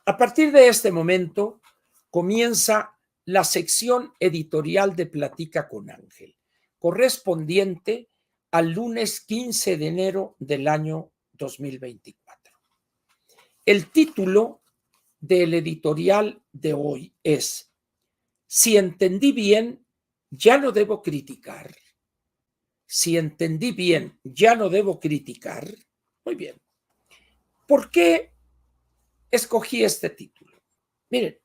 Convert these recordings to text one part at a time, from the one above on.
A partir de este momento comienza la sección editorial de Platica con Ángel, correspondiente al lunes 15 de enero del año 2024. El título del editorial de hoy es: Si entendí bien, ya no debo criticar. Si entendí bien, ya no debo criticar. Muy bien. ¿Por qué escogí este título? Miren,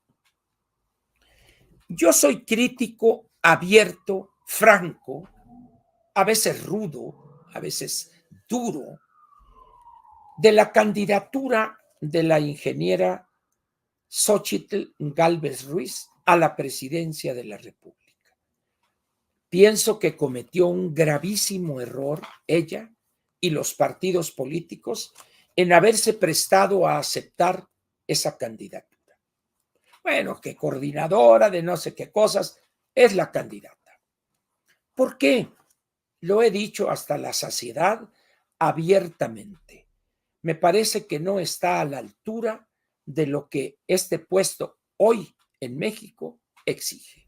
yo soy crítico abierto, franco, a veces rudo, a veces duro, de la candidatura de la ingeniera Xóchitl Gálvez Ruiz a la presidencia de la República. Pienso que cometió un gravísimo error ella y los partidos políticos en haberse prestado a aceptar esa candidatura. Bueno, que coordinadora de no sé qué cosas, es la candidata. ¿Por qué? Lo he dicho hasta la saciedad abiertamente. Me parece que no está a la altura de lo que este puesto hoy en México exige.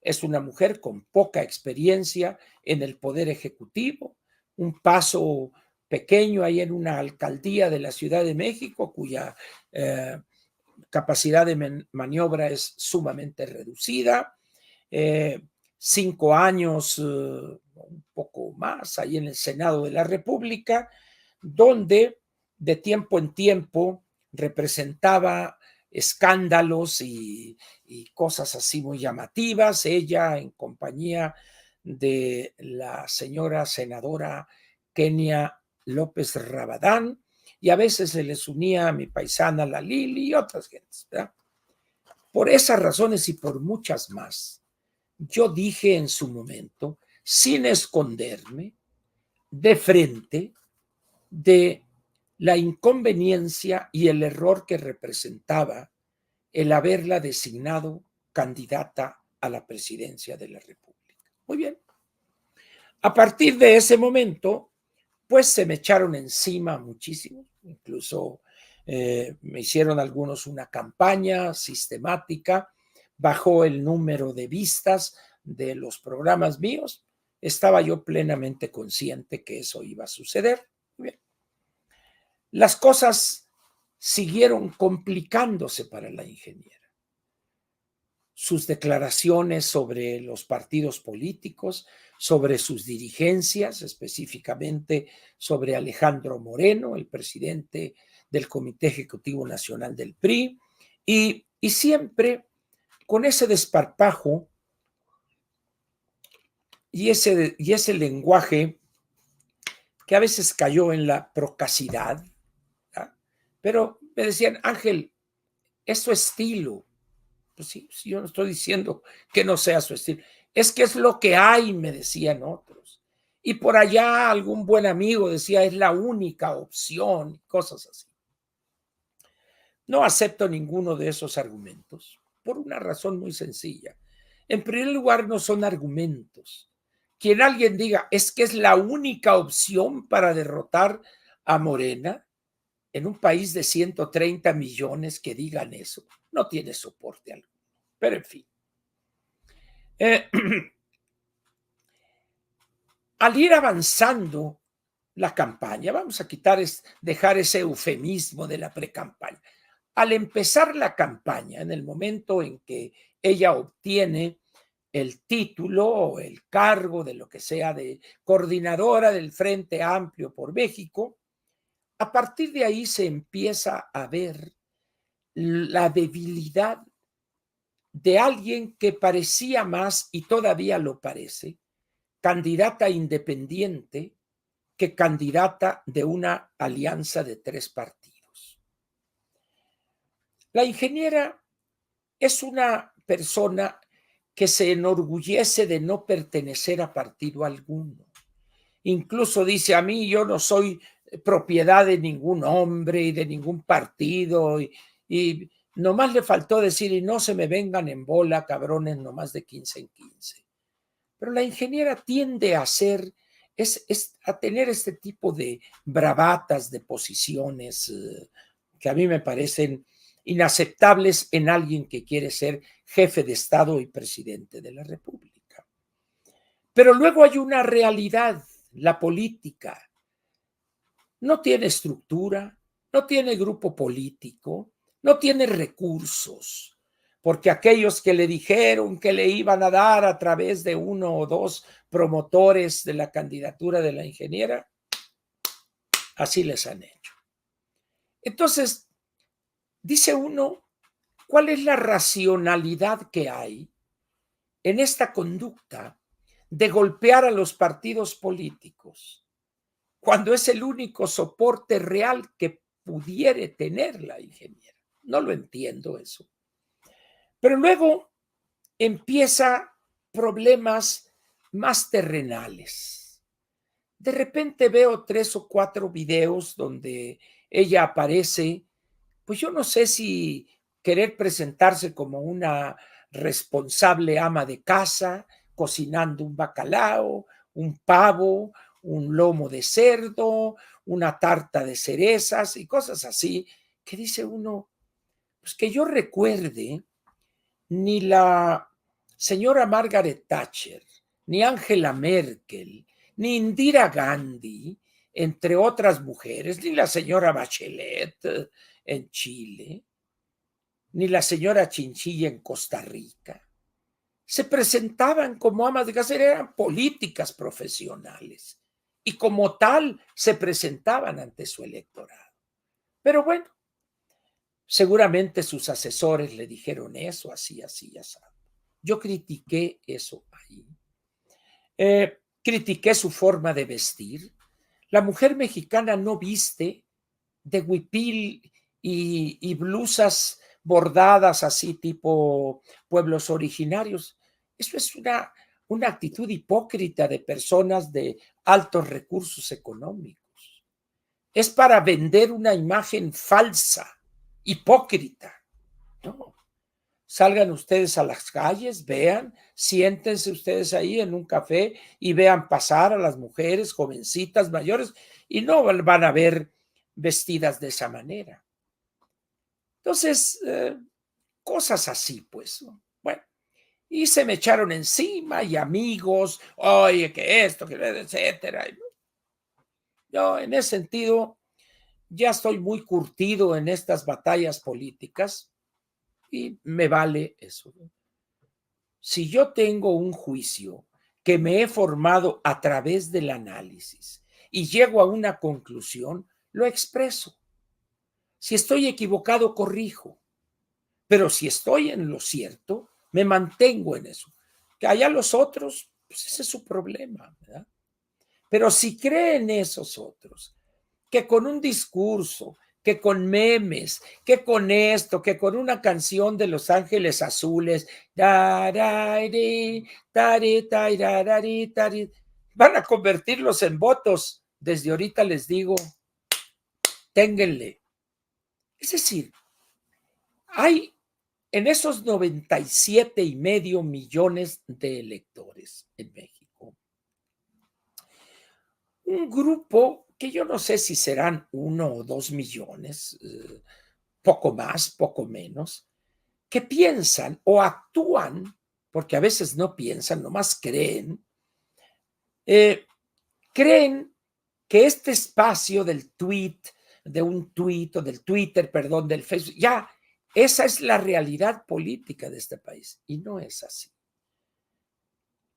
Es una mujer con poca experiencia en el poder ejecutivo, un paso pequeño ahí en una alcaldía de la Ciudad de México, cuya capacidad de maniobra es sumamente reducida. 5 años, un poco más, ahí en el Senado de la República, donde de tiempo en tiempo representaba escándalos y cosas así muy llamativas, ella en compañía de la señora senadora Kenia López Rabadán, y a veces se les unía a mi paisana la Lili y otras gentes, ¿verdad? Por esas razones y por muchas más, yo dije en su momento, sin esconderme, de frente, de la inconveniencia y el error que representaba el haberla designado candidata a la presidencia de la República. Muy bien. A partir de ese momento, pues se me echaron encima muchísimo, incluso me hicieron algunos una campaña sistemática, bajó el número de vistas de los programas míos. Estaba yo plenamente consciente que eso iba a suceder. Bien. Las cosas siguieron complicándose para la ingeniera. Sus declaraciones sobre los partidos políticos, sobre sus dirigencias, específicamente sobre Alejandro Moreno, el presidente del Comité Ejecutivo Nacional del PRI, y siempre con ese desparpajo y ese lenguaje que a veces cayó en la procacidad, ¿verdad? Pero me decían, Ángel, es su estilo. Pues sí, yo no estoy diciendo que no sea su estilo, es que es lo que hay, me decían otros. Y por allá algún buen amigo decía, es la única opción, cosas así. No acepto ninguno de esos argumentos por una razón muy sencilla. En primer lugar, no son argumentos. Quien alguien diga, es que es la única opción para derrotar a Morena, en un país de 130 millones que digan eso, no tiene soporte alguno. Pero en fin. Al ir avanzando la campaña, vamos a dejar ese eufemismo de la precampaña. Al empezar la campaña, en el momento en que ella obtiene el título o el cargo de lo que sea de coordinadora del Frente Amplio por México, a partir de ahí se empieza a ver la debilidad de alguien que parecía más, y todavía lo parece, candidata independiente que candidata de una alianza de 3 partidos. La ingeniera es una persona que se enorgullece de no pertenecer a partido alguno. Incluso dice, a mí yo no soy propiedad de ningún hombre y de ningún partido, y nomás le faltó decir, y no se me vengan en bola, cabrones, nomás de 15 en 15. Pero la ingeniera tiende a ser, a tener este tipo de bravatas, de posiciones que a mí me parecen inaceptables en alguien que quiere ser jefe de Estado y presidente de la República. Pero luego hay una realidad, la política. No tiene estructura, no tiene grupo político, no tiene recursos, porque aquellos que le dijeron que le iban a dar a través de uno o dos promotores de la candidatura de la ingeniera, así les han hecho. Entonces, dice uno, ¿cuál es la racionalidad que hay en esta conducta de golpear a los partidos políticos cuando es el único soporte real que pudiere tener la ingeniera? No lo entiendo eso. Pero luego empieza problemas más terrenales. De repente veo 3 o 4 videos donde ella aparece, pues yo no sé si querer presentarse como una responsable ama de casa, cocinando un bacalao, un pavo, un lomo de cerdo, una tarta de cerezas y cosas así, que dice uno, pues que yo recuerde, ni la señora Margaret Thatcher, ni Angela Merkel, ni Indira Gandhi, entre otras mujeres, ni la señora Bachelet en Chile, ni la señora Chinchilla en Costa Rica, se presentaban como amas de casa, eran políticas profesionales y como tal se presentaban ante su electorado. Pero bueno, seguramente sus asesores le dijeron eso, así, así, así. Yo critiqué eso ahí. Critiqué su forma de vestir. La mujer mexicana no viste de huipil y blusas bordadas así tipo pueblos originarios. Eso es una actitud hipócrita de personas de altos recursos económicos. Es para vender una imagen falsa, hipócrita. No. Salgan ustedes a las calles, vean, siéntense ustedes ahí en un café y vean pasar a las mujeres, jovencitas, mayores, y no van a ver vestidas de esa manera. Entonces, cosas así, pues. ¿No? Bueno, y se me echaron encima y amigos, oye, que esto, que etcétera. Yo, en ese sentido, ya estoy muy curtido en estas batallas políticas y me vale eso. Si yo tengo un juicio que me he formado a través del análisis y llego a una conclusión, lo expreso. Si estoy equivocado, corrijo. Pero si estoy en lo cierto, me mantengo en eso. Que haya los otros, pues ese es su problema, ¿verdad? Pero si creen esos otros, que con un discurso, que con memes, que con esto, que con una canción de Los Ángeles Azules, van a convertirlos en votos. Desde ahorita les digo, ténganle. Es decir, hay en esos 97,5 millones de electores en México, un grupo que yo no sé si serán 1 o 2 millones, poco más, poco menos, que piensan o actúan, porque a veces no piensan, nomás creen que este espacio del tweet, de un tweet o del Twitter, perdón, del Facebook, ya, esa es la realidad política de este país y no es así.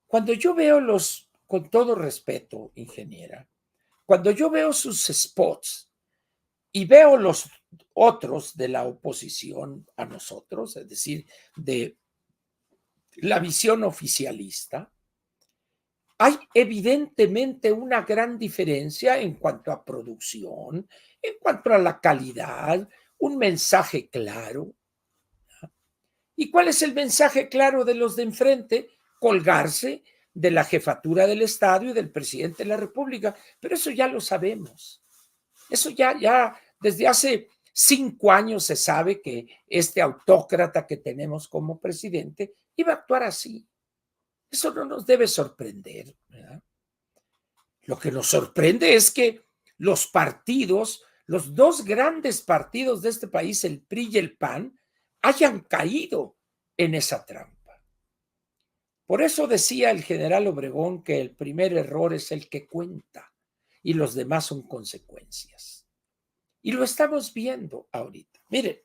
Cuando yo veo con todo respeto, ingeniera, cuando yo veo sus spots y veo los otros de la oposición a nosotros, es decir, de la visión oficialista, hay evidentemente una gran diferencia en cuanto a producción, en cuanto a la calidad, un mensaje claro. ¿Y cuál es el mensaje claro de los de enfrente? Colgarse de la jefatura del Estado y del presidente de la República. Pero eso ya lo sabemos. Eso ya desde hace 5 años se sabe que este autócrata que tenemos como presidente iba a actuar así. Eso no nos debe sorprender, ¿verdad? Lo que nos sorprende es que los partidos los dos grandes partidos de este país, el PRI y el PAN, hayan caído en esa trampa. Por eso decía el general Obregón que el primer error es el que cuenta y los demás son consecuencias. Y lo estamos viendo ahorita. Miren,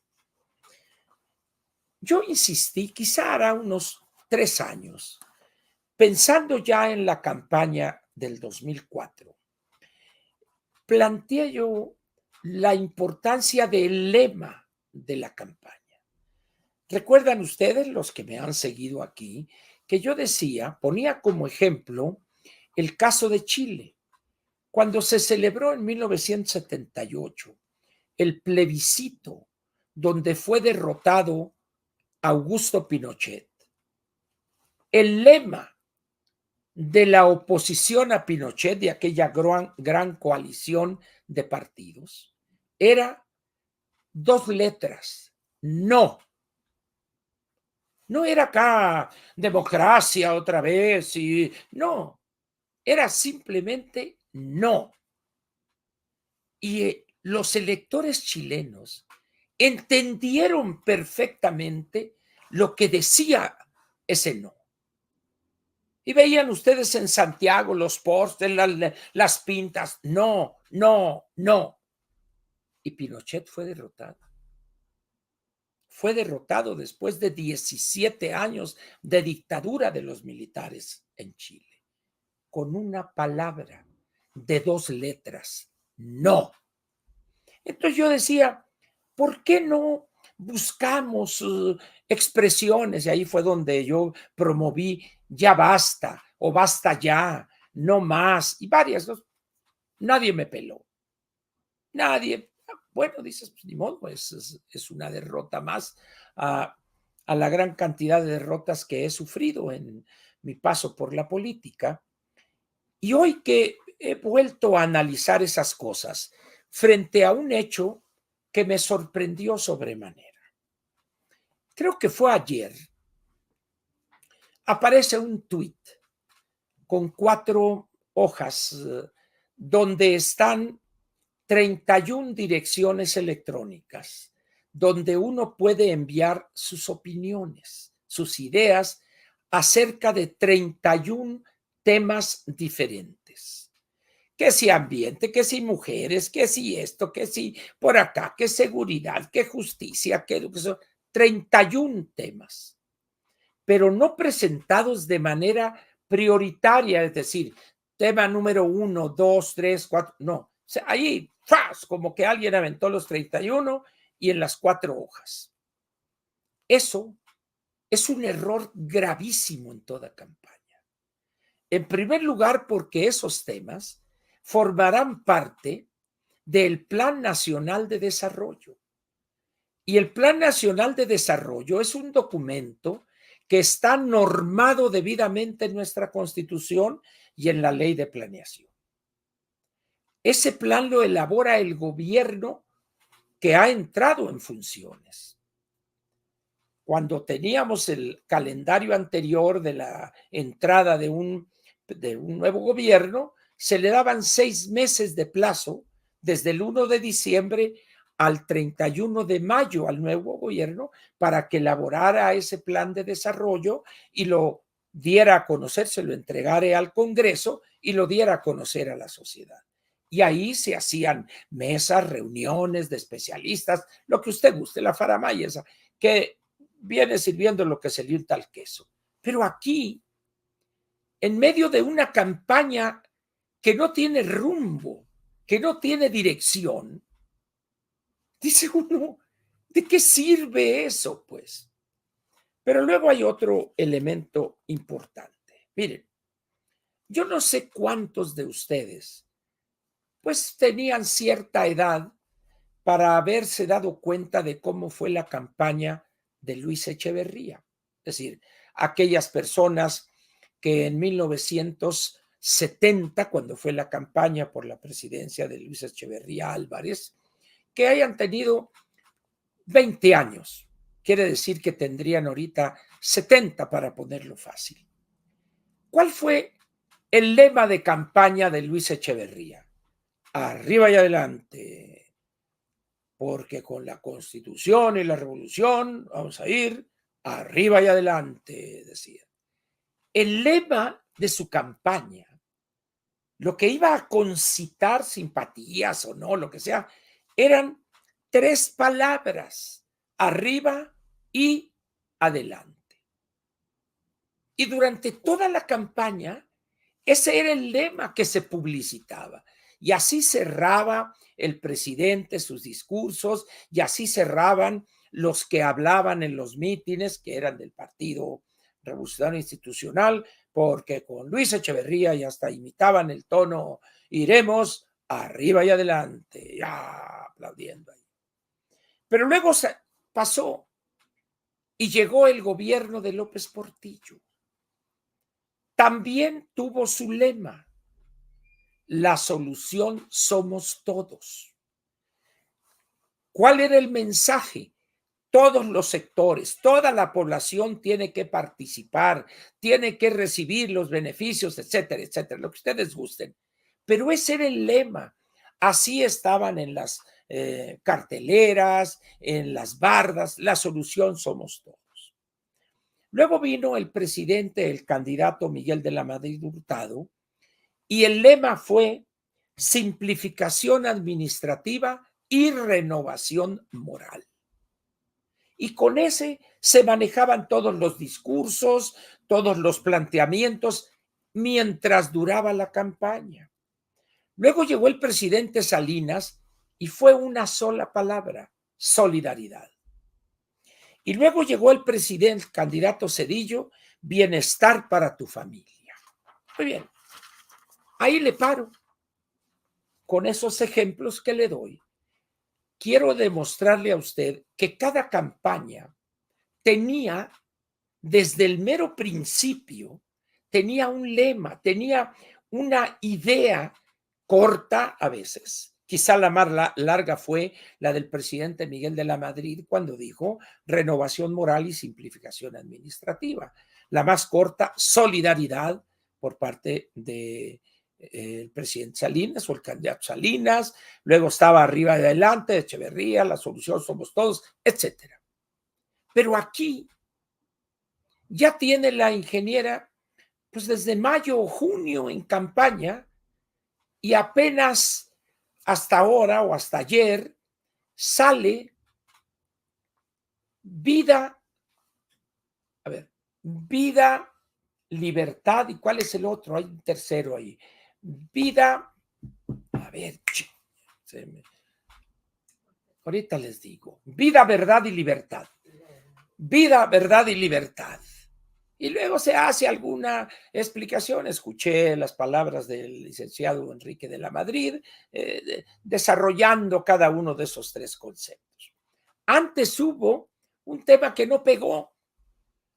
yo insistí, quizá hará unos 3 años, pensando ya en la campaña del 2004, planteé yo la importancia del lema de la campaña. ¿Recuerdan ustedes, los que me han seguido aquí, que yo decía, ponía como ejemplo el caso de Chile, cuando se celebró en 1978 el plebiscito donde fue derrotado Augusto Pinochet? El lema de la oposición a Pinochet, de aquella gran coalición de partidos, era 2 letras: no. No era acá democracia otra vez, y no, era simplemente no. Y los electores chilenos entendieron perfectamente lo que decía ese no. Y veían ustedes en Santiago los pósters, las pintas, no, no, no. Y Pinochet fue derrotado. Fue derrotado después de 17 años de dictadura de los militares en Chile, con una palabra de 2 letras: no. Entonces yo decía, ¿por qué no buscamos expresiones? Y ahí fue donde yo promoví ya basta o basta ya, no más, y varias. ¿No? Nadie me peló. Nadie. Bueno, dices, pues ni modo, pues es una derrota más a la gran cantidad de derrotas que he sufrido en mi paso por la política. Y hoy que he vuelto a analizar esas cosas frente a un hecho que me sorprendió sobremanera. Creo que fue ayer. Aparece un tuit con 4 hojas donde están 31 direcciones electrónicas, donde uno puede enviar sus opiniones, sus ideas acerca de 31 temas diferentes. Que si ambiente, que si mujeres, que si esto, que si por acá, que seguridad, que justicia, que educación, 31 temas, pero no presentados de manera prioritaria, es decir, tema número 1, 2, 3, 4, no. O sea, ahí, ¡fas!, como que alguien aventó los 31 y en las 4 hojas. Eso es un error gravísimo en toda campaña. En primer lugar, porque esos temas formarán parte del Plan Nacional de Desarrollo. Y el Plan Nacional de Desarrollo es un documento que está normado debidamente en nuestra Constitución y en la Ley de Planeación. Ese plan lo elabora el gobierno que ha entrado en funciones. Cuando teníamos el calendario anterior de la entrada de un nuevo gobierno, se le daban 6 meses de plazo desde el 1 de diciembre al 31 de mayo al nuevo gobierno para que elaborara ese plan de desarrollo y lo diera a conocer, se lo entregara al Congreso y lo diera a conocer a la sociedad. Y ahí se hacían mesas, reuniones de especialistas, lo que usted guste, la faramaya esa, que viene sirviendo lo que se le unta al queso. Pero aquí, en medio de una campaña que no tiene rumbo, que no tiene dirección, dice uno, ¿de qué sirve eso, pues? Pero luego hay otro elemento importante. Miren, yo no sé cuántos de ustedes, pues tenían cierta edad para haberse dado cuenta de cómo fue la campaña de Luis Echeverría. Es decir, aquellas personas que en 1970, cuando fue la campaña por la presidencia de Luis Echeverría Álvarez, que hayan tenido 20 años, quiere decir que tendrían ahorita 70 para ponerlo fácil. ¿Cuál fue el lema de campaña de Luis Echeverría? Arriba y adelante, porque con la Constitución y la Revolución vamos a ir arriba y adelante, decía. El lema de su campaña, lo que iba a concitar simpatías o no, lo que sea, eran 3 palabras: arriba y adelante. Y durante toda la campaña, ese era el lema que se publicitaba. Y así cerraba el presidente sus discursos, y así cerraban los que hablaban en los mítines, que eran del Partido Revolucionario Institucional, porque con Luis Echeverría ya hasta imitaban el tono: iremos arriba y adelante, ya aplaudiendo ahí. Pero luego pasó y llegó el gobierno de López Portillo. También tuvo su lema: la solución somos todos. ¿Cuál era el mensaje? Todos los sectores, toda la población tiene que participar, tiene que recibir los beneficios, etcétera, etcétera, lo que ustedes gusten. Pero ese era el lema. Así estaban en las carteleras, en las bardas: la solución somos todos. Luego vino el presidente, el candidato Miguel de la Madrid Hurtado, y el lema fue simplificación administrativa y renovación moral. Y con ese se manejaban todos los discursos, todos los planteamientos mientras duraba la campaña. Luego llegó el presidente Salinas y fue una sola palabra: solidaridad. Y luego llegó el presidente, candidato Zedillo: bienestar para tu familia. Muy bien, ahí le paro. Con esos ejemplos que le doy, quiero demostrarle a usted que cada campaña tenía, desde el mero principio, tenía un lema, tenía una idea corta a veces. Quizá la más larga fue la del presidente Miguel de la Madrid, cuando dijo renovación moral y simplificación administrativa. La más corta, solidaridad, por parte de el presidente Salinas o el candidato Salinas. Luego estaba arriba y adelante Echeverría: la solución somos todos, etcétera. Pero aquí ya tiene la ingeniera, pues desde mayo o junio en campaña, y apenas hasta ahora o hasta ayer sale vida, vida, libertad, ¿y cuál es el otro? Hay un tercero ahí. Vida, ahorita les digo. Vida, verdad y libertad. Vida, verdad y libertad. Y luego se hace alguna explicación. Escuché las palabras del licenciado Enrique de la Madrid, desarrollando cada uno de esos 3 conceptos. Antes hubo un tema que no pegó: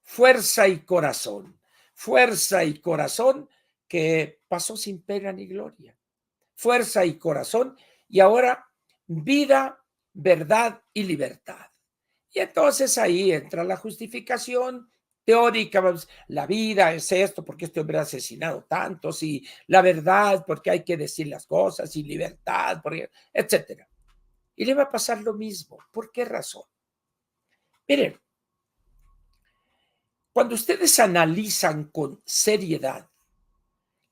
fuerza y corazón. Fuerza y corazón, que pasó sin pena ni gloria. Fuerza y corazón, y ahora vida, verdad y libertad. Y entonces ahí entra la justificación teórica: la vida es esto, porque este hombre ha asesinado tantos, y la verdad, porque hay que decir las cosas, y libertad, porque, etcétera. Y le va a pasar lo mismo. ¿Por qué razón? Miren, cuando ustedes analizan con seriedad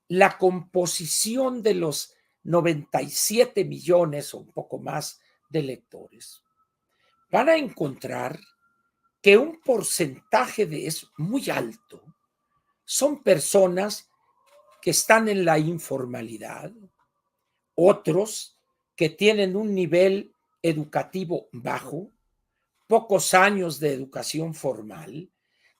la composición de los 97 millones o un poco más de lectores, van a encontrar que un porcentaje de eso muy alto son personas que están en la informalidad, otros que tienen un nivel educativo bajo, pocos años de educación formal,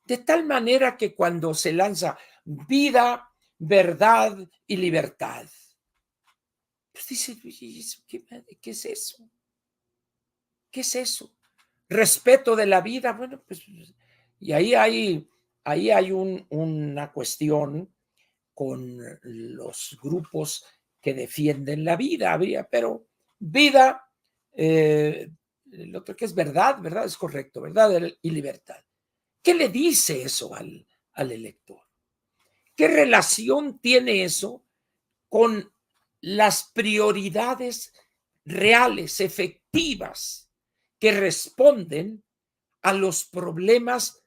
de tal manera que cuando se lanza vida, verdad y libertad, pues dice: ¿qué es eso? ¿Qué es eso? Respeto de la vida. Bueno, pues, y ahí hay una cuestión con los grupos que defienden la vida, pero vida, el otro que es verdad, verdad es correcto, verdad y libertad. ¿Qué le dice eso al elector? ¿Qué relación tiene eso con las prioridades reales, efectivas que responden a los problemas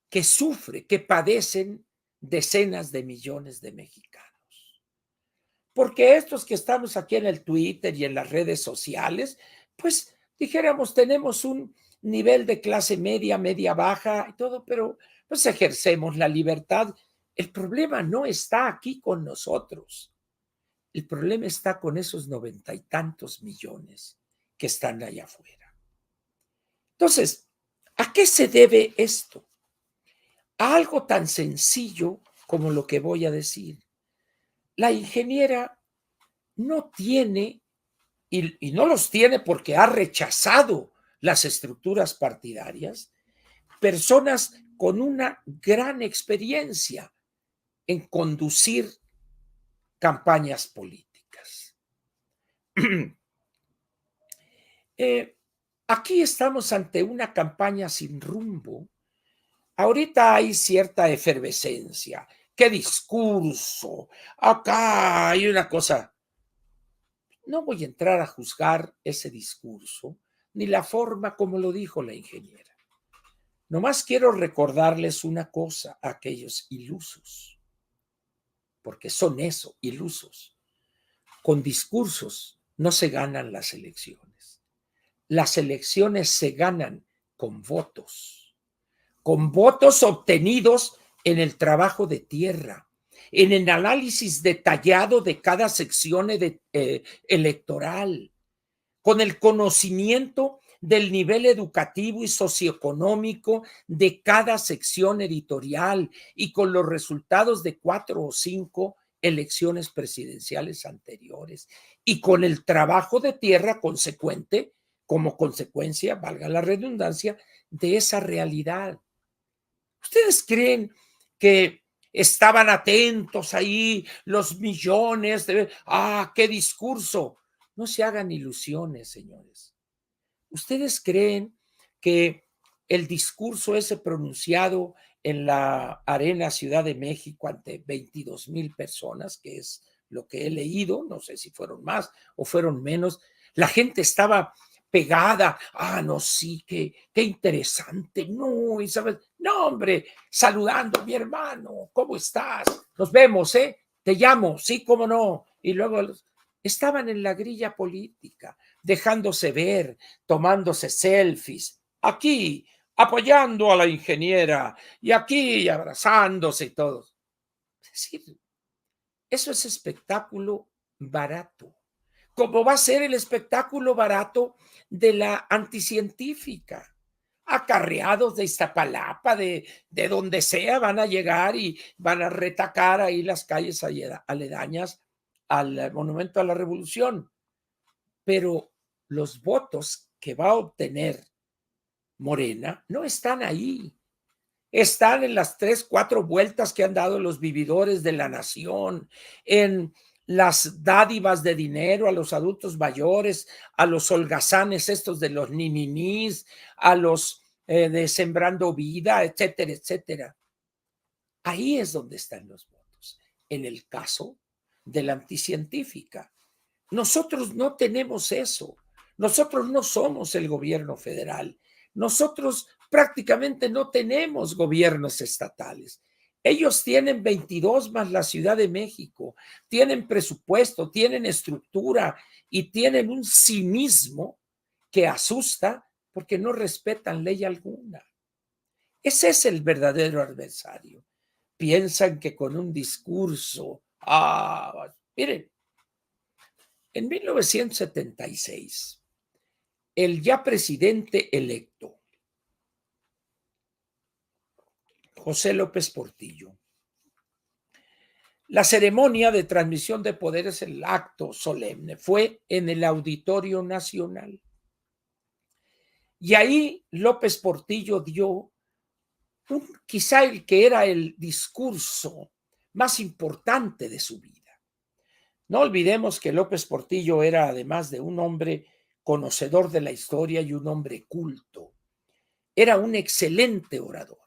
que padecen decenas de millones de mexicanos. Porque estos que estamos aquí en el Twitter y en las redes sociales, pues dijéramos, tenemos un nivel de clase media, media baja y todo, pero pues ejercemos la libertad. El problema no está aquí con nosotros. El problema está con esos 90 y tantos millones que están allá afuera. Entonces, ¿a qué se debe esto? A algo tan sencillo como lo que voy a decir. La ingeniera no tiene, y no los tiene porque ha rechazado las estructuras partidarias, personas con una gran experiencia en conducir campañas políticas. Aquí estamos ante una campaña sin rumbo. Ahorita hay cierta efervescencia. ¿Qué discurso? Acá hay una cosa. No voy a entrar a juzgar ese discurso ni la forma como lo dijo la ingeniera. Nomás quiero recordarles una cosa a aquellos ilusos, porque son eso, ilusos. Con discursos no se ganan las elecciones. Las elecciones se ganan con votos obtenidos en el trabajo de tierra, en el análisis detallado de cada sección electoral, con el conocimiento del nivel educativo y socioeconómico de cada sección editorial y con los resultados de 4 o 5 elecciones presidenciales anteriores y con el trabajo de tierra consecuente, como consecuencia, valga la redundancia, de esa realidad. ¿Ustedes creen que estaban atentos ahí los millones de... qué discurso! No se hagan ilusiones, señores. ¿Ustedes creen que el discurso ese pronunciado en la Arena Ciudad de México ante 22,000 personas, que es lo que he leído, no sé si fueron más o fueron menos, la gente estaba pegada, no, sí, qué interesante, no, y sabes, no, hombre, saludando, mi hermano, ¿cómo estás? Nos vemos, te llamo, sí, cómo no, y luego estaban en la grilla política, dejándose ver, tomándose selfies, aquí apoyando a la ingeniera y aquí abrazándose y todo. Es decir, eso es espectáculo barato, como va a ser el espectáculo barato de la anticientífica. Acarreados de Iztapalapa, de donde sea, van a llegar y van a retacar ahí las calles aledañas al Monumento a la Revolución. Pero los votos que va a obtener Morena no están ahí. Están en las 3, 4 vueltas que han dado los vividores de la nación, en las dádivas de dinero a los adultos mayores, a los holgazanes estos de los nininís, a los de Sembrando Vida, etcétera, etcétera. Ahí es donde están los votos. En el caso de la anticientífica, nosotros no tenemos eso. Nosotros no somos el gobierno federal. Nosotros prácticamente no tenemos gobiernos estatales. Ellos tienen 22 más la Ciudad de México, tienen presupuesto, tienen estructura y tienen un cinismo que asusta porque no respetan ley alguna. Ese es el verdadero adversario. Piensan que con un discurso, miren, en 1976, el ya presidente electo, José López Portillo, la ceremonia de transmisión de poderes, el acto solemne, fue en el Auditorio Nacional. Y ahí López Portillo dio quizá el que era el discurso más importante de su vida. No olvidemos que López Portillo era, además de un hombre conocedor de la historia y un hombre culto, era un excelente orador.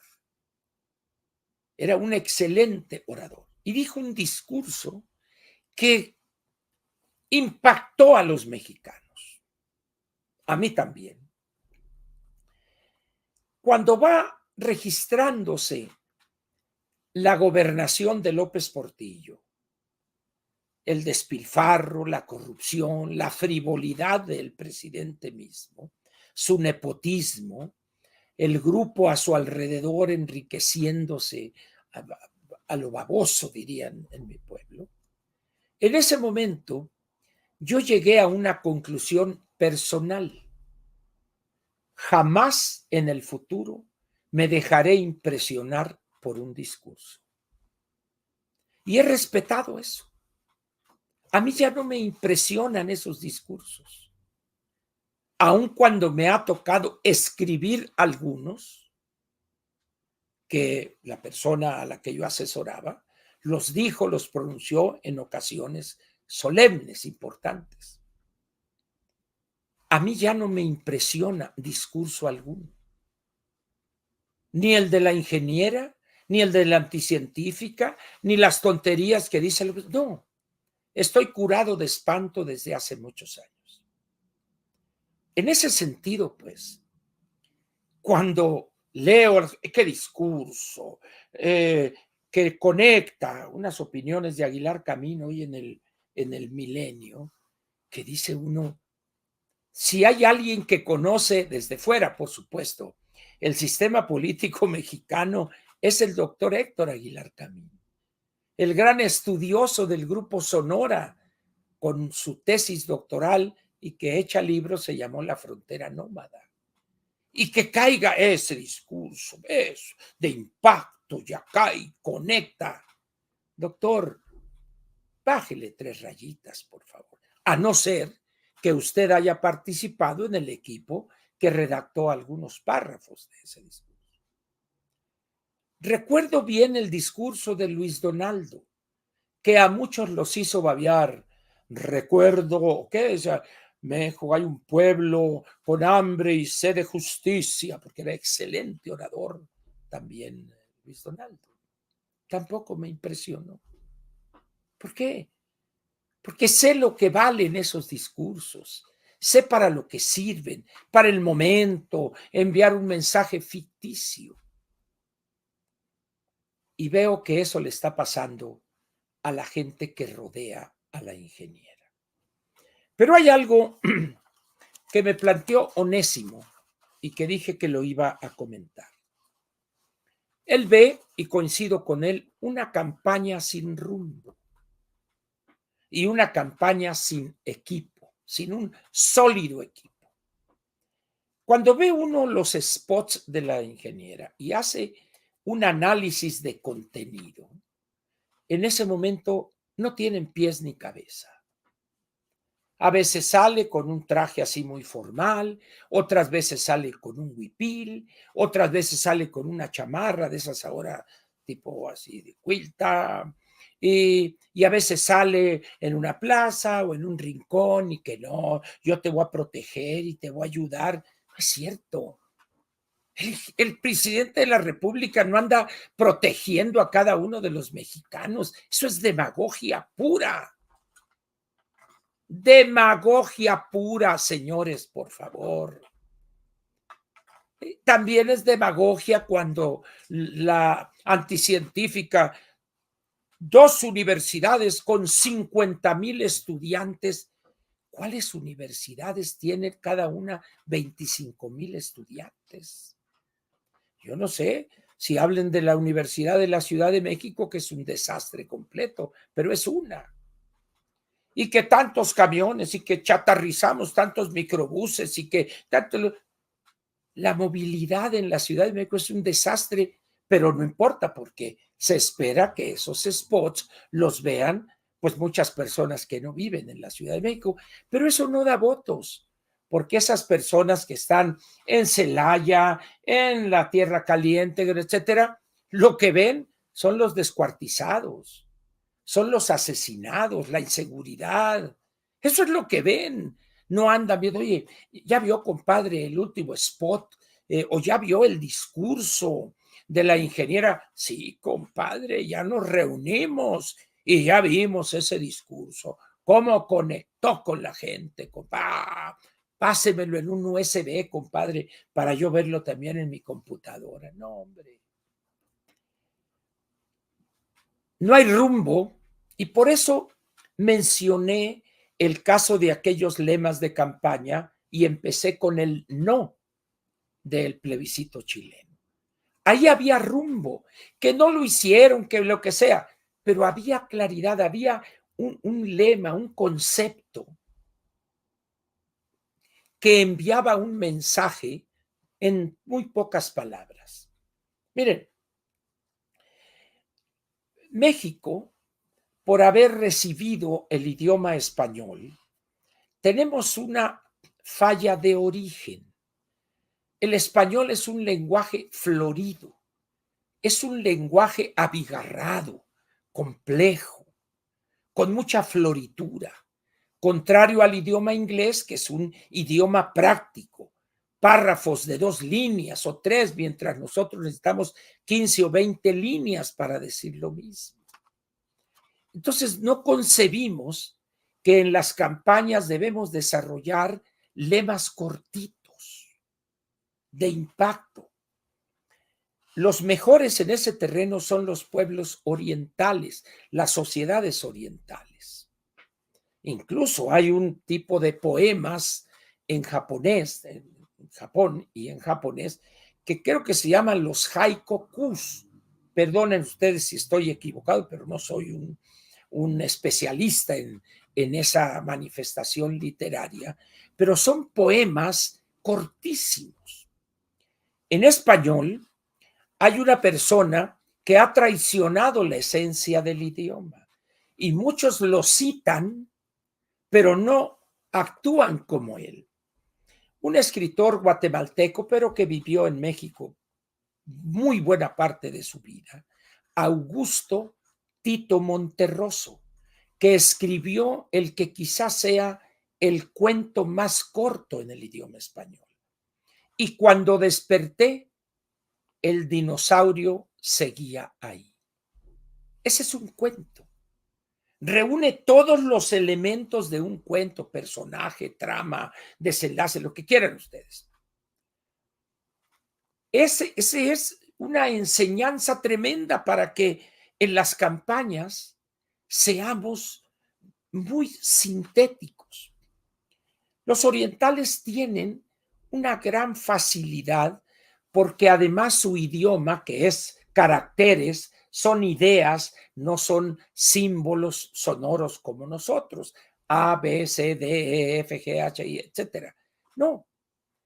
Era un excelente orador. Y dijo un discurso que impactó a los mexicanos. A mí también. Cuando va registrándose la gobernación de López Portillo, el despilfarro, la corrupción, la frivolidad del presidente mismo, su nepotismo, el grupo a su alrededor enriqueciéndose a lo baboso, dirían en mi pueblo. En ese momento, yo llegué a una conclusión personal. Jamás en el futuro me dejaré impresionar por un discurso. Y he respetado eso. A mí ya no me impresionan esos discursos. Aun cuando me ha tocado escribir algunos, que la persona a la que yo asesoraba los dijo, los pronunció en ocasiones solemnes, importantes. A mí ya no me impresiona discurso alguno. Ni el de la ingeniera, ni el de la anticientífica, ni las tonterías que dice. No, estoy curado de espanto desde hace muchos años. En ese sentido, pues, cuando leo qué discurso, que conecta unas opiniones de Aguilar Camín hoy en el Milenio, que dice uno, si hay alguien que conoce desde fuera, por supuesto, el sistema político mexicano, es el doctor Héctor Aguilar Camín, el gran estudioso del Grupo Sonora, con su tesis doctoral y que hecha libro se llamó La Frontera Nómada. Y que caiga ese discurso, eso, de impacto, ya cae, conecta. Doctor, bájele 3 rayitas, por favor. A no ser que usted haya participado en el equipo que redactó algunos párrafos de ese discurso. Recuerdo bien el discurso de Luis Donaldo, que a muchos los hizo babear. Recuerdo, ¿qué decía? México, hay un pueblo con hambre y sed de justicia, porque era excelente orador también Luis Donaldo. Tampoco me impresionó. ¿Por qué? Porque sé lo que valen esos discursos, sé para lo que sirven, para el momento, enviar un mensaje ficticio. Y veo que eso le está pasando a la gente que rodea a la ingeniera. Pero hay algo que me planteó Onésimo y que dije que lo iba a comentar. Él ve, y coincido con él, una campaña sin rumbo y una campaña sin equipo, sin un sólido equipo. Cuando ve uno los spots de la ingeniera y hace un análisis de contenido, en ese momento no tienen pies ni cabeza. A veces sale con un traje así muy formal, otras veces sale con un huipil, otras veces sale con una chamarra de esas ahora tipo así de quilta, y a veces sale en una plaza o en un rincón y que no, yo te voy a proteger y te voy a ayudar. No es cierto. El presidente de la República no anda protegiendo a cada uno de los mexicanos. Eso es demagogia pura. Demagogia pura, señores, por favor. También es demagogia cuando la anticientífica, 2 universidades con 50,000 estudiantes. ¿Cuáles universidades tienen cada una 25,000 estudiantes? Yo no sé si hablen de la Universidad de la Ciudad de México, que es un desastre completo, pero es una. Y que tantos camiones y que chatarrizamos tantos microbuses y que tanto. La movilidad en la Ciudad de México es un desastre, pero no importa porque se espera que esos spots los vean pues muchas personas que no viven en la Ciudad de México, pero eso no da votos, porque esas personas que están en Celaya, en la Tierra Caliente, etcétera, lo que ven son los descuartizados, son los asesinados, la inseguridad. Eso es lo que ven. No andan viendo, oye, ya vio, compadre, el último spot, o ya vio el discurso de la ingeniera. Sí, compadre, ya nos reunimos y ya vimos ese discurso, cómo conectó con la gente, compadre. pásemelo en un USB, compadre, para yo verlo también en mi computadora. No, hombre. No hay rumbo y por eso mencioné el caso de aquellos lemas de campaña y empecé con el no del plebiscito chileno. Ahí había rumbo, que no lo hicieron, que lo que sea, pero había claridad, había un lema, un concepto que enviaba un mensaje en muy pocas palabras. Miren, México, por haber recibido el idioma español, tenemos una falla de origen. El español es un lenguaje florido, es un lenguaje abigarrado, complejo, con mucha floritura, contrario al idioma inglés, que es un idioma práctico, párrafos de 2 líneas o 3, mientras nosotros necesitamos 15 o 20 líneas para decir lo mismo. Entonces, no concebimos que en las campañas debemos desarrollar lemas cortitos, de impacto. Los mejores en ese terreno son los pueblos orientales, las sociedades orientales. Incluso hay un tipo de poemas en japonés, en Japón y en japonés, que creo que se llaman los haikokus. Perdonen ustedes si estoy equivocado, pero no soy un especialista en esa manifestación literaria, pero son poemas cortísimos. En español hay una persona que ha traicionado la esencia del idioma y muchos lo citan, pero no actúan como él. Un escritor guatemalteco, pero que vivió en México muy buena parte de su vida, Augusto Tito Monterroso, que escribió el que quizás sea el cuento más corto en el idioma español. Y cuando desperté, el dinosaurio seguía ahí. Ese es un cuento. Reúne todos los elementos de un cuento, personaje, trama, desenlace, lo que quieran ustedes. Ese es una enseñanza tremenda para que en las campañas seamos muy sintéticos. Los orientales tienen una gran facilidad porque además su idioma, que es caracteres, son ideas, no son símbolos sonoros como nosotros, A, B, C, D, E, F, G, H, I, etcétera. No,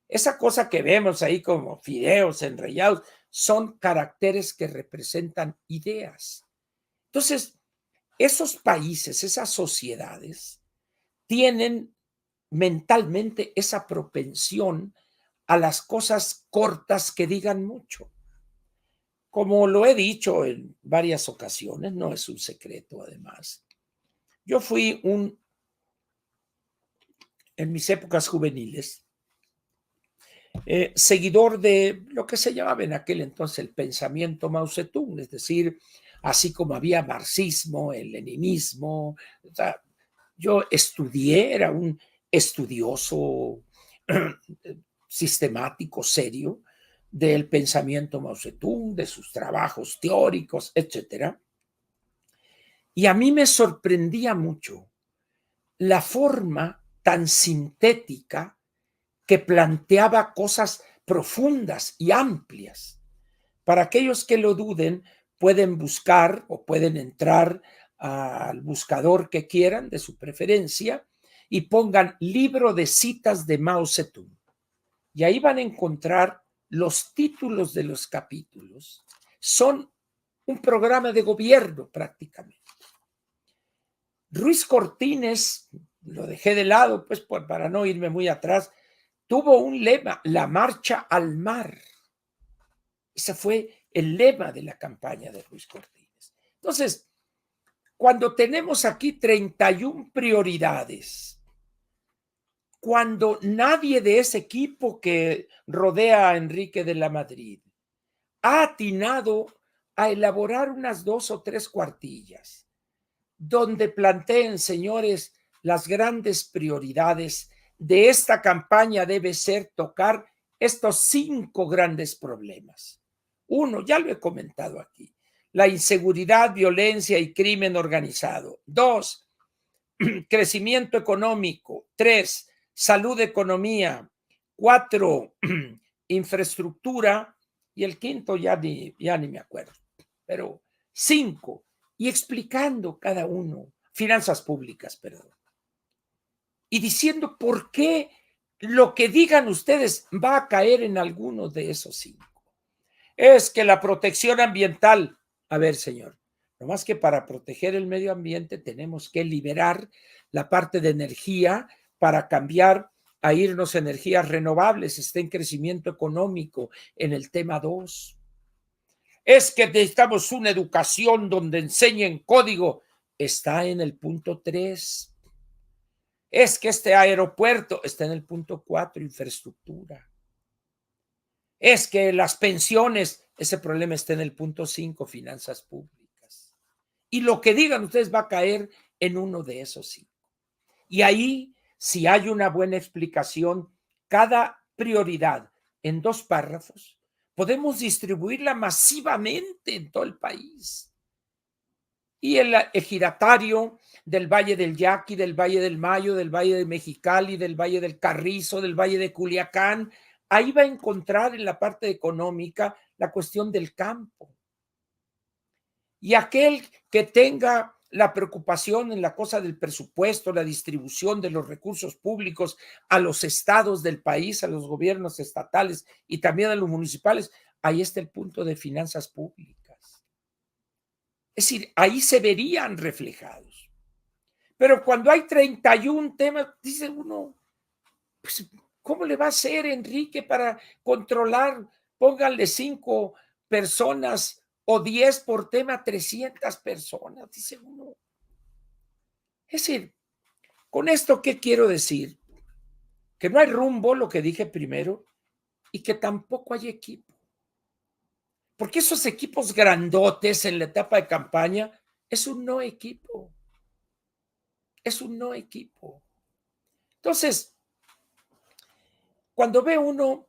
esa cosa que vemos ahí como fideos enrellados son caracteres que representan ideas. Entonces, esos países, esas sociedades, tienen mentalmente esa propensión a las cosas cortas que digan mucho. Como lo he dicho en varias ocasiones, no es un secreto además. Yo fui en mis épocas juveniles, seguidor de lo que se llamaba en aquel entonces el pensamiento Mao Zedong, es decir, así como había marxismo, el leninismo, o sea, yo estudié, era un estudioso sistemático, serio, del pensamiento Mao Zedong, de sus trabajos teóricos, etcétera. Y a mí me sorprendía mucho la forma tan sintética que planteaba cosas profundas y amplias. Para aquellos que lo duden, pueden buscar o pueden entrar al buscador que quieran, de su preferencia, y pongan libro de citas de Mao Zedong. Y ahí van a encontrar los títulos de los capítulos. Son un programa de gobierno prácticamente. Ruiz Cortines, lo dejé de lado, pues para no irme muy atrás, tuvo un lema, la marcha al mar. Ese fue el lema de la campaña de Ruiz Cortines. Entonces, cuando tenemos aquí 31 prioridades, cuando nadie de ese equipo que rodea a Enrique de la Madrid ha atinado a elaborar unas 2 o 3 cuartillas, donde planteen, señores, las grandes prioridades de esta campaña debe ser tocar estos 5 grandes problemas. Uno, ya lo he comentado aquí, la inseguridad, violencia y crimen organizado. 2, crecimiento económico. 3, salud, economía. 4, infraestructura. Y el quinto ya ni me acuerdo. Pero 5, y explicando cada uno, finanzas públicas, perdón. Y diciendo por qué lo que digan ustedes va a caer en alguno de esos 5. Es que la protección ambiental, a ver, señor, nomás que para proteger el medio ambiente tenemos que liberar la parte de energía para cambiar a irnos a energías renovables, está en crecimiento económico en el tema 2. Es que necesitamos una educación donde enseñen código, está en el punto 3. Es que este aeropuerto está en el punto 4, infraestructura. Es que las pensiones, ese problema está en el punto 5, finanzas públicas. Y lo que digan ustedes va a caer en uno de esos 5. Y ahí, si hay una buena explicación, cada prioridad en 2 párrafos, podemos distribuirla masivamente en todo el país. Y el ejidatario del Valle del Yaqui, del Valle del Mayo, del Valle de Mexicali, del Valle del Carrizo, del Valle de Culiacán, ahí va a encontrar en la parte económica la cuestión del campo. Y aquel que tenga la preocupación en la cosa del presupuesto, la distribución de los recursos públicos a los estados del país, a los gobiernos estatales y también a los municipales, ahí está el punto de finanzas públicas. Es decir, ahí se verían reflejados. Pero cuando hay 31 temas, dice uno, pues, ¿cómo le va a hacer Enrique para controlar? Pónganle 5 personas o 10 por tema, 300 personas, dice uno. Es decir, con esto, ¿qué quiero decir? Que no hay rumbo, lo que dije primero, y que tampoco hay equipo. Porque esos equipos grandotes en la etapa de campaña es un no equipo. Es un no equipo. Entonces, cuando ve uno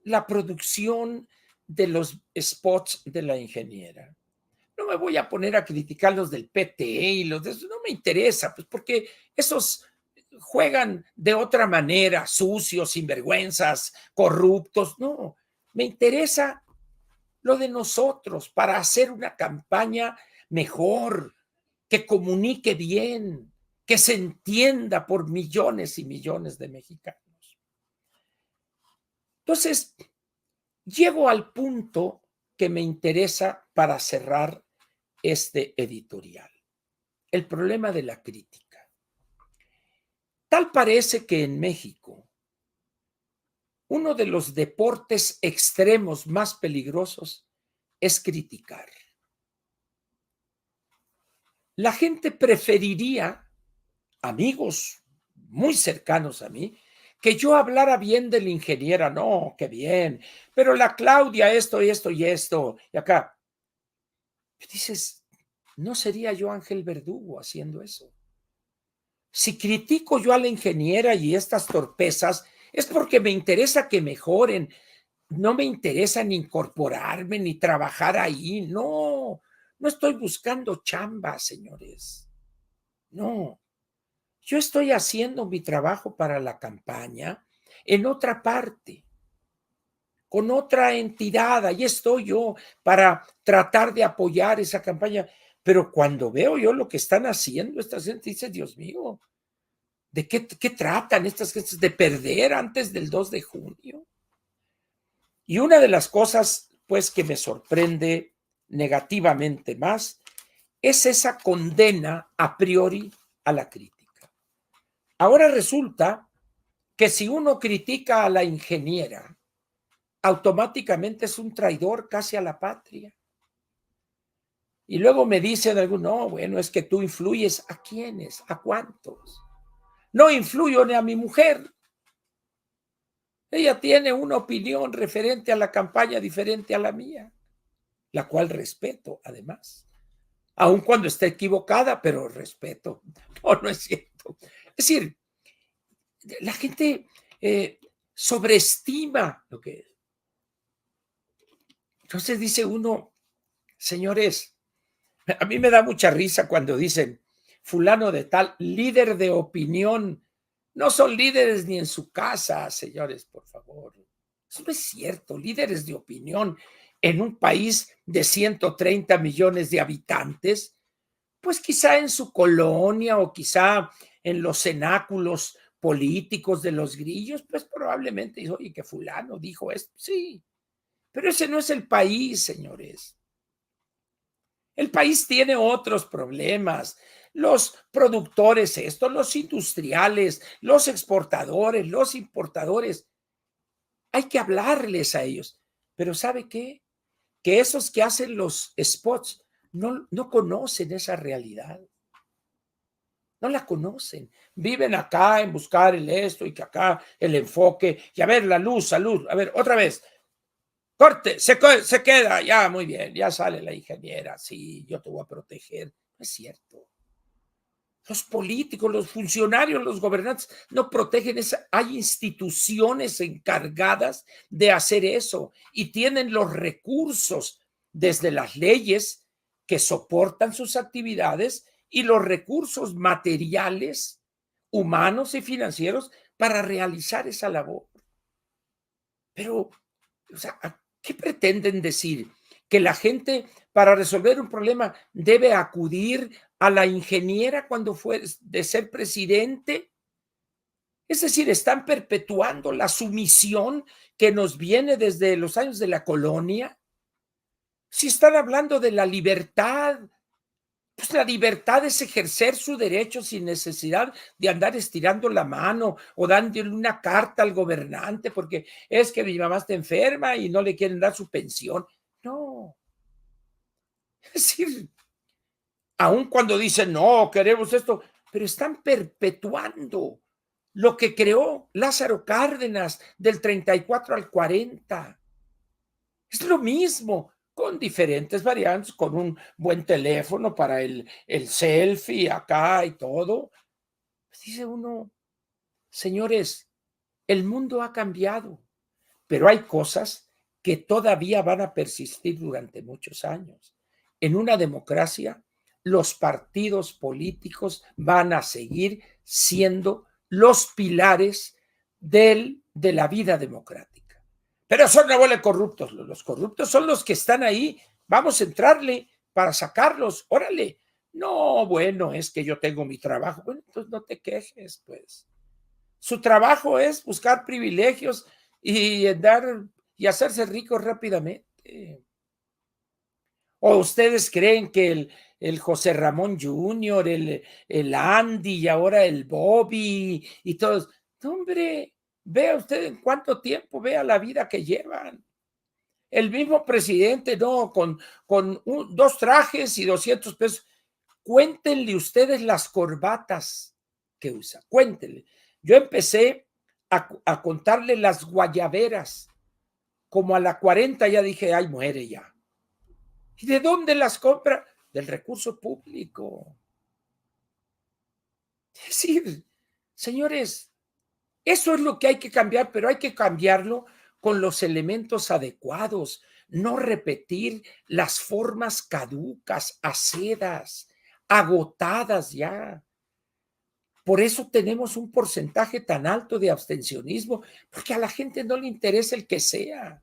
la producción de los spots de la ingeniera, no me voy a poner a criticar los del PT y los de eso, no me interesa, pues porque esos juegan de otra manera, sucios, sinvergüenzas, corruptos, no, me interesa lo de nosotros para hacer una campaña mejor, que comunique bien, que se entienda por millones y millones de mexicanos. Entonces, llego al punto que me interesa para cerrar este editorial, el problema de la crítica. Tal parece que en México, uno de los deportes extremos más peligrosos es criticar. La gente preferiría, amigos muy cercanos a mí, que yo hablara bien de la ingeniera. No, qué bien, pero la Claudia esto y esto y esto, y acá. Dices, ¿no sería yo Ángel Verdugo haciendo eso? Si critico yo a la ingeniera y estas torpezas, es porque me interesa que mejoren. No me interesa ni incorporarme ni trabajar ahí. No, no estoy buscando chamba, señores. No, yo estoy haciendo mi trabajo para la campaña en otra parte, con otra entidad. Ahí estoy yo para tratar de apoyar esa campaña. Pero cuando veo yo lo que están haciendo estas gente, dice, Dios mío, ¿de qué tratan estas gentes? ¿De perder antes del 2 de junio? Y una de las cosas, pues, que me sorprende negativamente más es esa condena a priori a la crítica. Ahora resulta que si uno critica a la ingeniera, automáticamente es un traidor casi a la patria. Y luego me dicen algunos, no, bueno, es que tú influyes. ¿A quiénes? ¿A cuántos? No influyo ni a mi mujer. Ella tiene una opinión referente a la campaña diferente a la mía, la cual respeto, además. Aun cuando esté equivocada, pero respeto. No, no es cierto. Es decir, La gente sobreestima lo que es. Entonces dice uno, señores, a mí me da mucha risa cuando dicen fulano de tal, líder de opinión. No son líderes ni en su casa, señores, por favor. Eso no es cierto. Líderes de opinión en un país de 130 millones de habitantes, pues quizá en su colonia o quizá en los cenáculos políticos de los grillos, pues probablemente, oye, que fulano dijo esto. Sí, pero ese no es el país, señores. El país tiene otros problemas. Los productores, los industriales, los exportadores, los importadores. Hay que hablarles a ellos. Pero ¿sabe qué? Que esos que hacen los spots no conocen esa realidad. No la conocen. Viven acá en buscar el esto y que acá el enfoque. Y a ver, la luz. A ver, otra vez. Corte, se queda, ya, muy bien, ya sale la ingeniera, sí, yo te voy a proteger. No es cierto. Los políticos, los funcionarios, los gobernantes no protegen esa. Hay instituciones encargadas de hacer eso y tienen los recursos desde las leyes que soportan sus actividades y los recursos materiales, humanos y financieros para realizar esa labor. Pero, o sea, ¿qué pretenden decir? ¿Que la gente para resolver un problema debe acudir a la ingeniera cuando fue de ser presidente? Es decir, están perpetuando la sumisión que nos viene desde los años de la colonia. Si están hablando de la libertad, pues la libertad es ejercer su derecho sin necesidad de andar estirando la mano o dándole una carta al gobernante porque es que mi mamá está enferma y no le quieren dar su pensión. No. Es decir, aun cuando dicen, no, queremos esto, pero están perpetuando lo que creó Lázaro Cárdenas del 34 al 40. Es lo mismo, con diferentes variantes, con un buen teléfono para el selfie acá y todo. Pues dice uno, señores, el mundo ha cambiado, pero hay cosas que todavía van a persistir durante muchos años. En una democracia, los partidos políticos van a seguir siendo los pilares de la vida democrática. Pero son una bola de corruptos. Los corruptos son los que están ahí. Vamos a entrarle para sacarlos. Órale. No, bueno, es que yo tengo mi trabajo. Bueno, entonces no te quejes, pues. Su trabajo es buscar privilegios y dar y hacerse ricos rápidamente. ¿O ustedes creen que el José Ramón Jr., el Andy y ahora el Bobby y todos? No, hombre, vea usted en cuánto tiempo, vea la vida que llevan. El mismo presidente, no, con dos trajes y 200 pesos. Cuéntenle ustedes las corbatas que usa, cuéntenle. Yo empecé a contarle las guayaberas. Como a la 40 ya dije, ay, muere ya. ¿Y de dónde las compra? Del recurso público. Es decir, señores, eso es lo que hay que cambiar, pero hay que cambiarlo con los elementos adecuados, no repetir las formas caducas, acedas, agotadas ya. Por eso tenemos un porcentaje tan alto de abstencionismo, porque a la gente no le interesa el que sea.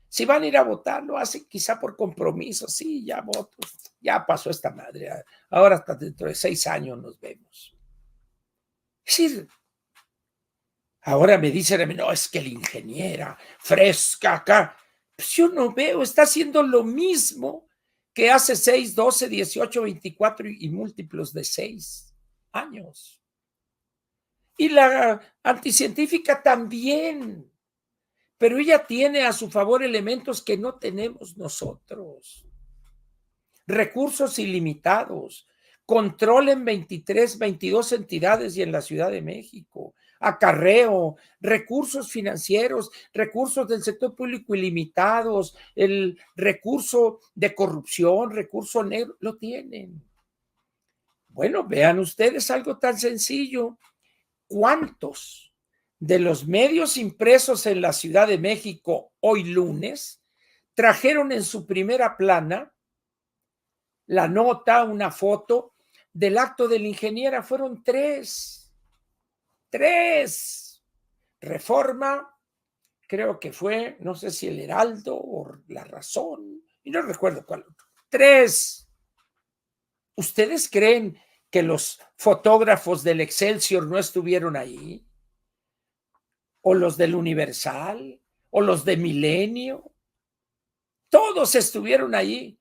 Si van a ir a votar, lo hacen quizá por compromiso. Sí, ya voto, ya pasó esta madre. Ahora hasta dentro de 6 años nos vemos. Es decir, ahora me dicen a mí, no, es que la ingeniera fresca acá. Pues yo no veo, está haciendo lo mismo que hace 6, 12, 18, 24 y múltiplos de 6 años. Y la anticientífica también, pero ella tiene a su favor elementos que no tenemos nosotros. Recursos ilimitados, control en 23, 22 entidades y en la Ciudad de México, acarreo, recursos financieros, recursos del sector público ilimitados, el recurso de corrupción, recurso negro, lo tienen. Bueno, vean ustedes algo tan sencillo. ¿Cuántos de los medios impresos en la Ciudad de México hoy lunes trajeron en su primera plana la nota, una foto del acto de la ingeniera. Fueron tres. Reforma, creo que fue, no sé si el Heraldo o La Razón, y no recuerdo cuál otro. Tres. ¿Ustedes creen que los fotógrafos del Excelsior no estuvieron ahí? ¿O los del Universal? ¿O los de Milenio? Todos estuvieron ahí.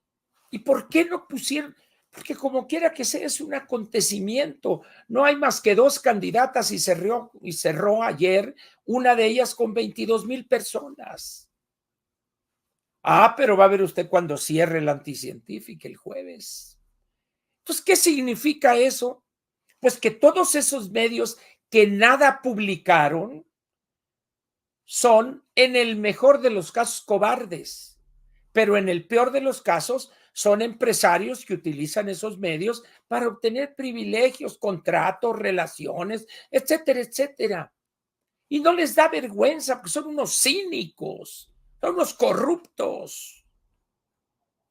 ¿Y por qué no pusieron? Porque como quiera que sea, es un acontecimiento. No hay más que dos candidatas y cerró ayer, una de ellas con 22,000 personas. Pero va a ver usted cuando cierre el Anticientífica el jueves. Entonces, ¿qué significa eso? Pues que todos esos medios que nada publicaron son, en el mejor de los casos, cobardes, pero en el peor de los casos son empresarios que utilizan esos medios para obtener privilegios, contratos, relaciones, etcétera, etcétera. Y no les da vergüenza porque son unos cínicos, son unos corruptos.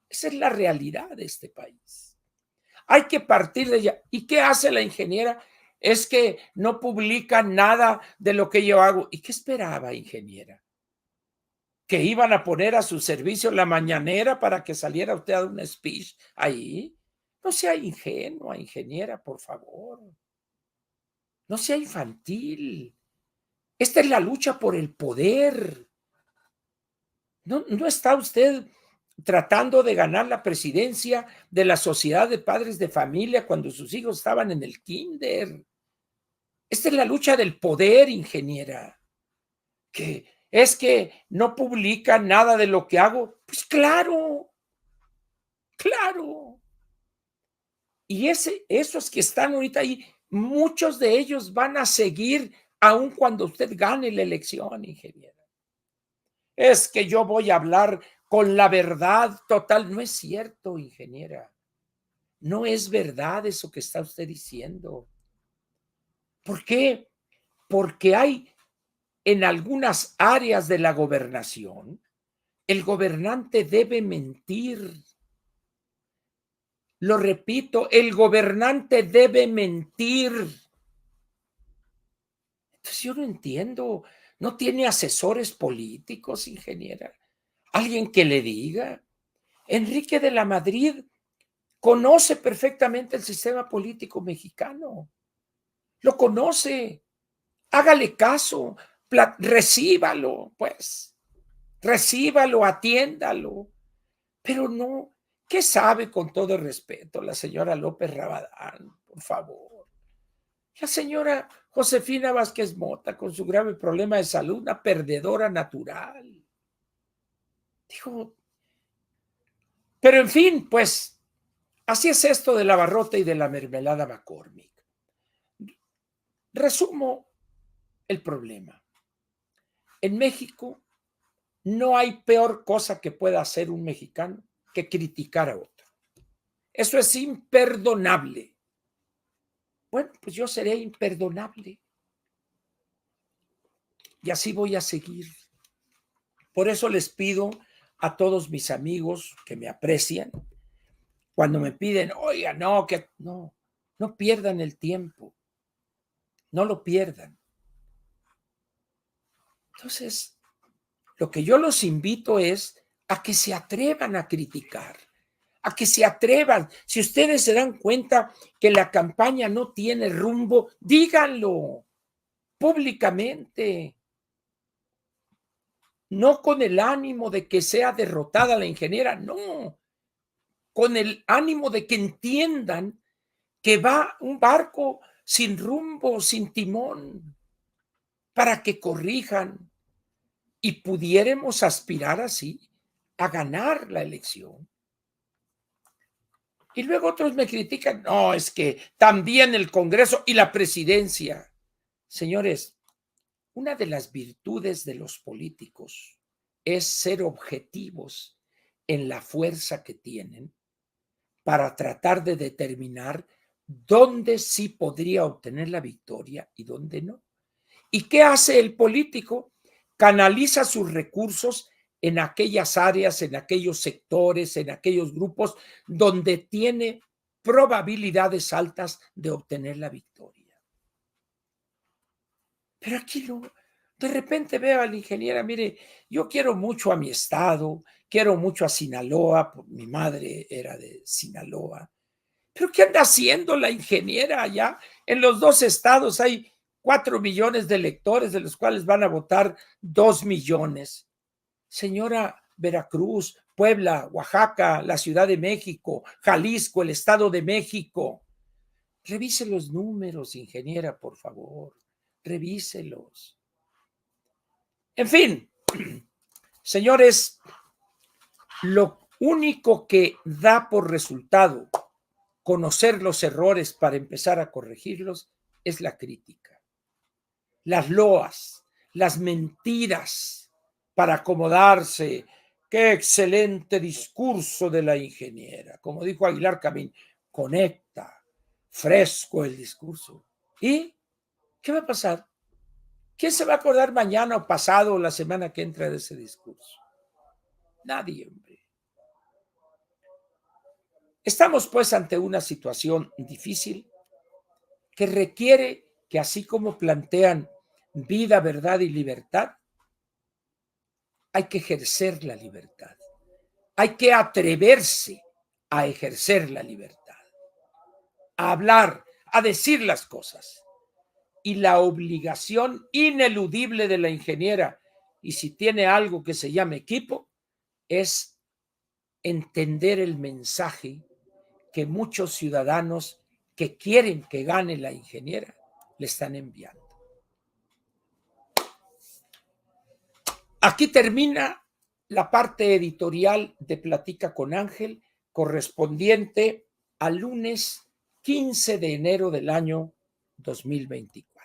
Esa es la realidad de este país. Hay que partir de ella. ¿Y qué hace la ingeniera? Es que no publica nada de lo que yo hago. ¿Y qué esperaba, ingeniera? ¿Que iban a poner a su servicio la mañanera para que saliera usted a dar un speech ahí? No sea ingenua, ingeniera, por favor. No sea infantil. Esta es la lucha por el poder. No está usted tratando de ganar la presidencia de la Sociedad de Padres de Familia cuando sus hijos estaban en el kinder. Esta es la lucha del poder, ingeniera. Que es que no publica nada de lo que hago. Pues claro. Y esos que están ahorita ahí, muchos de ellos van a seguir aun cuando usted gane la elección, ingeniera. Es que yo voy a hablar con la verdad total. No es cierto, ingeniera. No es verdad eso que está usted diciendo. ¿Por qué? Porque hay en algunas áreas de la gobernación, el gobernante debe mentir. Lo repito, el gobernante debe mentir. Entonces yo no entiendo. ¿No tiene asesores políticos, ingeniera? ¿Alguien que le diga? Enrique de la Madrid conoce perfectamente el sistema político mexicano. Lo conoce. Hágale caso. Recíbalo, pues. Recíbalo, atiéndalo. Pero no. ¿Qué sabe, con todo el respeto, la señora López Rabadán? Por favor. La señora Josefina Vázquez Mota, con su grave problema de salud, una perdedora natural. Dijo, pero en fin, pues, así es esto de la barrota y de la mermelada McCormick. Resumo el problema. En México no hay peor cosa que pueda hacer un mexicano que criticar a otro. Eso es imperdonable. Bueno, pues yo seré imperdonable. Y así voy a seguir. Por eso les pido a todos mis amigos que me aprecian, cuando me piden, oiga, no pierdan el tiempo. No lo pierdan. Entonces, lo que yo los invito es a que se atrevan a criticar, a que se atrevan. Si ustedes se dan cuenta que la campaña no tiene rumbo, díganlo públicamente. No con el ánimo de que sea derrotada la ingeniera, no, con el ánimo de que entiendan que va un barco sin rumbo, sin timón, para que corrijan y pudiéramos aspirar así a ganar la elección. Y luego otros me critican, no, es que también el Congreso y la presidencia. Señores, una de las virtudes de los políticos es ser objetivos en la fuerza que tienen para tratar de determinar dónde sí podría obtener la victoria y dónde no. ¿Y qué hace el político? Canaliza sus recursos en aquellas áreas, en aquellos sectores, en aquellos grupos donde tiene probabilidades altas de obtener la victoria. Pero aquí no. De repente veo a la ingeniera, mire, yo quiero mucho a mi estado, quiero mucho a Sinaloa, mi madre era de Sinaloa. ¿Pero qué anda haciendo la ingeniera allá? En los dos estados hay 4 millones de electores, de los cuales van a votar 2 millones. Señora, Veracruz, Puebla, Oaxaca, la Ciudad de México, Jalisco, el Estado de México. Revise los números, ingeniera, por favor. Revíselos. En fin, señores, lo único que da por resultado conocer los errores para empezar a corregirlos es la crítica, las loas, las mentiras para acomodarse. Qué excelente discurso de la ingeniera. Como dijo Aguilar Camín, conecta, fresco el discurso. ¿Y qué va a pasar? ¿Quién se va a acordar mañana o pasado o la semana que entra de ese discurso? Nadie, hombre. Estamos pues ante una situación difícil que requiere que así como plantean vida, verdad y libertad, hay que ejercer la libertad. Hay que atreverse a ejercer la libertad, a hablar, a decir las cosas. Y la obligación ineludible de la ingeniera, y si tiene algo que se llama equipo, es entender el mensaje que muchos ciudadanos que quieren que gane la ingeniera le están enviando. Aquí termina la parte editorial de Platica con Ángel, correspondiente al lunes 15 de enero del año 2024.